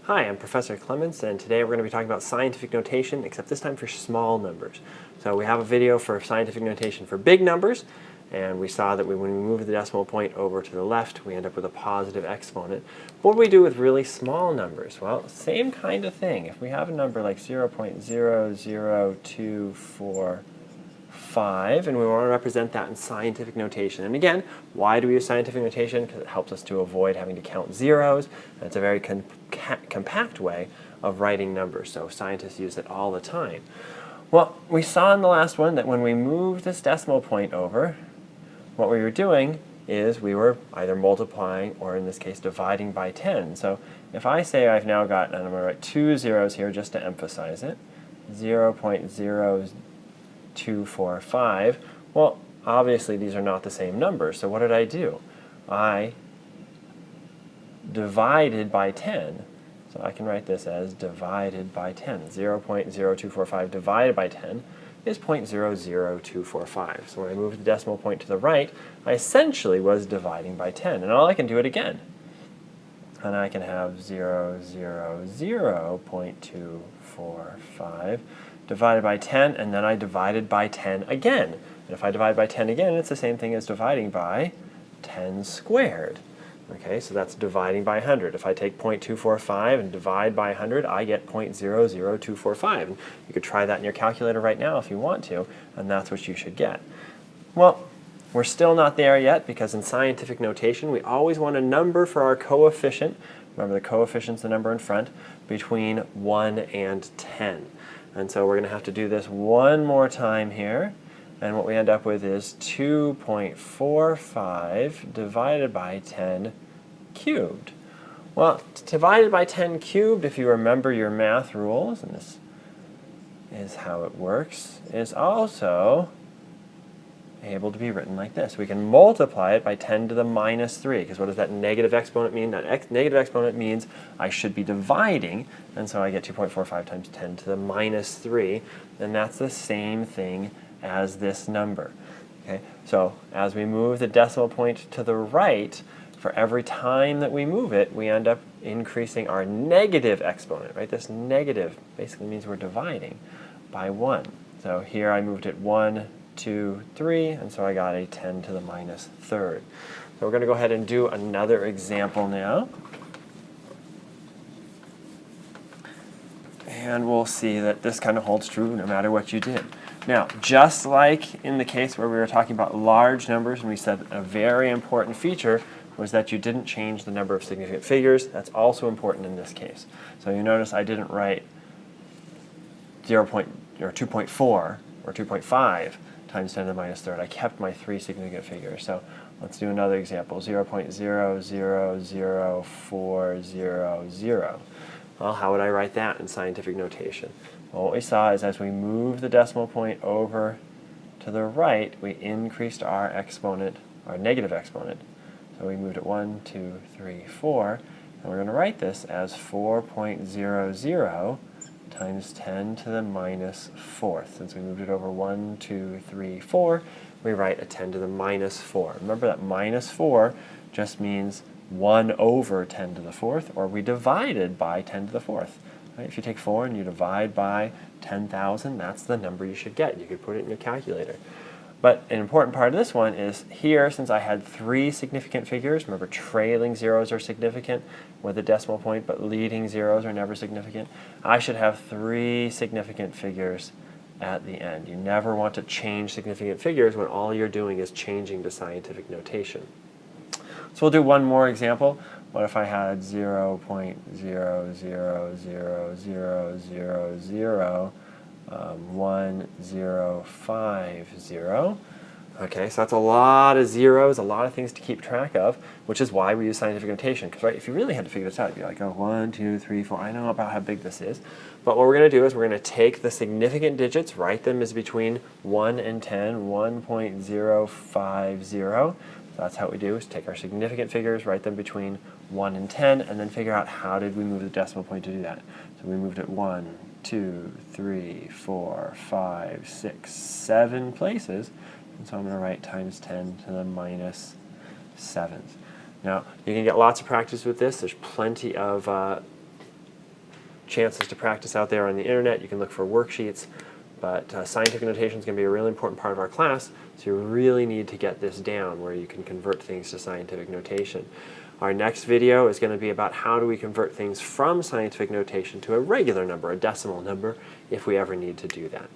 Hi, I'm Professor Clements, and today we're going to be talking about scientific notation, except this time for small numbers. So we have a video for scientific notation for big numbers, and we saw that when we move the decimal point over to the left, we end up with a positive exponent. What do we do with really small numbers? Well, same kind of thing. If we have a number like 0.00245, and we want to represent that in scientific notation. And again, why do we use scientific notation? Because it helps us to avoid having to count zeros, and it's a very compact way of writing numbers, so scientists use it all the time. Well, we saw in the last one that when we moved this decimal point over, what we were doing is we were either multiplying or, in this case, dividing by 10. So if I say I've now got, and I'm going to write 2 zeros here just to emphasize it, 0.0245, well, obviously these are not the same numbers, so what did I do? I divided by 10. So I can write this as divided by 10. 0.0245 divided by 10 is 0.00245. So when I moved the decimal point to the right, I essentially was dividing by 10. And all I can do it again. And I can have 0.245 divided by 10, and then I divided by 10 again. And if I divide by 10 again, it's the same thing as dividing by 10 squared. Okay, so that's dividing by 100. If I take 0.245 and divide by 100, I get 0.00245. And you could try that in your calculator right now if you want to, and that's what you should get. Well, we're still not there yet, because in scientific notation, we always want a number for our coefficient. Remember, the coefficient's the number in front, between 1 and 10. And so we're going to have to do this one more time here. And what we end up with is 2.45 divided by 10 cubed. Well, divided by 10 cubed, if you remember your math rules, and this is how it works, is also able to be written like this. We can multiply it by 10 to the minus 3, because what does that negative exponent mean? That negative exponent means I should be dividing, and so I get 2.45 times 10 to the minus 3, and that's the same thing as this number. Okay? So as we move the decimal point to the right, for every time that we move it, we end up increasing our negative exponent. Right? This negative basically means we're dividing by 1. So here I moved it 1, 2, 3, and so I got a 10 to the minus third. So we're going to go ahead and do another example now. And we'll see that this kind of holds true no matter what you did. Now, just like in the case where we were talking about large numbers, and we said a very important feature was that you didn't change the number of significant figures, that's also important in this case. So you notice I didn't write 2.4 or 2.5 times 10 to the minus third. I kept my 3 significant figures. So let's do another example, 0.000400. Well, how would I write that in scientific notation? Well, what we saw is as we moved the decimal point over to the right, we increased our exponent, our negative exponent. So we moved it 1, 2, 3, 4, and we're going to write this as 4.00 times 10 to the minus fourth. Since we moved it over 1, 2, 3, 4, we write a 10 to the minus 4. Remember that minus 4 just means 1 over 10 to the fourth, or we divided by 10 to the fourth. Right? If you take 4 and you divide by 10,000, that's the number you should get. You could put it in your calculator. But an important part of this one is here, since I had 3 significant figures, remember trailing zeros are significant with a decimal point, but leading zeros are never significant. I should have 3 significant figures at the end. You never want to change significant figures when all you're doing is changing to scientific notation. So we'll do one more example. What if I had 0.0001050? Okay, so that's a lot of zeros, a lot of things to keep track of, which is why we use scientific notation. Because right, if you really had to figure this out, you'd be like, oh, 1, 2, 3, 4. I know about how big this is. But what we're going to do is we're going to take the significant digits, write them as between 1 and 10, 1.050. That's how we do, is take our significant figures, write them between 1 and 10, and then figure out how did we move the decimal point to do that. So we moved it 1, 2, 3, 4, 5, 6, 7 places. And so I'm going to write times 10 to the minus 7th. Now, you can get lots of practice with this. There's plenty of chances to practice out there on the internet. You can look for worksheets, but scientific notation is going to be a really important part of our class, so you really need to get this down where you can convert things to scientific notation. Our next video is going to be about how do we convert things from scientific notation to a regular number, a decimal number, if we ever need to do that.